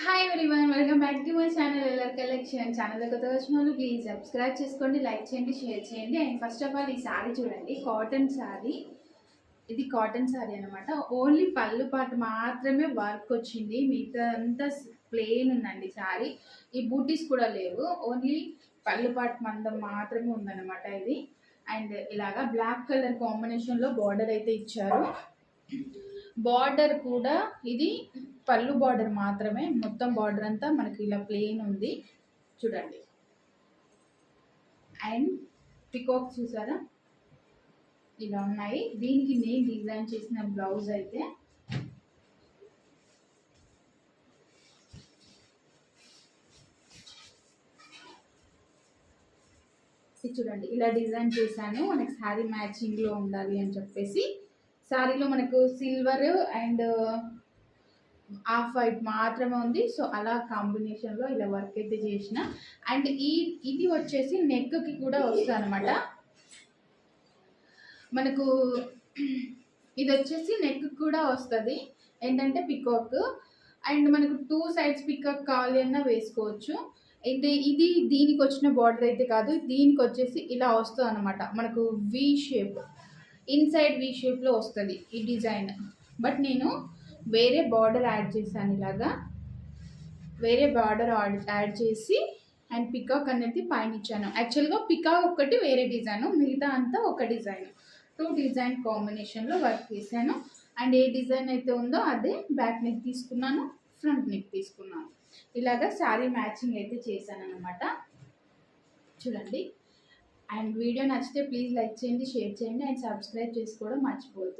Hi everyone, welcome back to my channel LR collection. Channel కొత్తగా వచ్చిన వాళ్ళు please subscribe చేసుకోండి, లైక్ చేయండి, షేర్ చేయండి. అండ్ ఫస్ట్ ఆఫ్ ఆల్ ఈ శారీ చూడండి, కాటన్ శారీ. ఇది కాటన్ శారీ అనమాట. ఓన్లీ పళ్ళు పాటు మాత్రమే వర్క్ వచ్చింది, మిగతా అంతా ప్లెయిన్ ఉందండి శారీ. ఈ బూటీస్ కూడా లేవు, ఓన్లీ పళ్ళు పాటు మందం మాత్రమే ఉందన్నమాట ఇది. అండ్ ఇలాగా బ్లాక్ కలర్ కాంబినేషన్లో బార్డర్ అయితే ఇచ్చారు. బార్డర్ కూడా ఇది పళ్ళు బార్డర్ మాత్రమే, మొత్తం బార్డర్ అంతా మనకి ఇలా ప్లెయిన్ ఉంది చూడండి. అండ్ పికాక్ చూసారా ఇలా ఉన్నాయి. దీనికి నేను డిజైన్ చేసిన బ్లౌజ్ అయితే చూడండి, ఇలా డిజైన్ చేశాను. మనకి శారీ మ్యాచింగ్లో ఉండాలి అని చెప్పేసి. శారీలో మనకు సిల్వర్ అండ్ ఆఫ్ వైట్ మాత్రమే ఉంది. సో అలా కాంబినేషన్లో ఇలా వర్క్ అయితే చేసిన. అండ్ ఇది వచ్చేసి నెక్కి కూడా వస్తుంది అనమాట. మనకు ఇది వచ్చేసి నెక్ కూడా వస్తుంది ఏంటంటే పికాక్. అండ్ మనకు 2 సైడ్స్ పికాక్ కావాలి అన్నా వేసుకోవచ్చు. అయితే ఇది దీనికి వచ్చిన బార్డర్ అయితే కాదు, దీనికి వచ్చేసి ఇలా వస్తుంది అనమాట. మనకు వి షేప్, ఇన్సైడ్ వి షేప్లో వస్తుంది ఈ డిజైన్. బట్ నేను వేరే బార్డర్ యాడ్ చేశాను, ఇలాగా వేరే బార్డర్ యాడ్ చేసి అండ్ పికాక్ అనేది పైన ఇచ్చాను. యాక్చువల్గా పికాక్ ఒకటి వేరే డిజైన్, మిగతా అంతా ఒక డిజైన్. 2 డిజైన్ కాంబినేషన్లో వర్క్ చేశాను. అండ్ ఏ డిజైన్ అయితే ఉందో అదే బ్యాక్ నెక్ తీసుకున్నాను, ఫ్రంట్ నెక్ తీసుకున్నాను. ఇలాగా శారీ మ్యాచింగ్ అయితే చేశాను అనమాట చూడండి. అండ్ వీడియో నచ్చితే ప్లీజ్ లైక్ చేయండి, షేర్ చేయండి అండ్ సబ్స్క్రైబ్ చేసుకోవడం మర్చిపోవద్దు.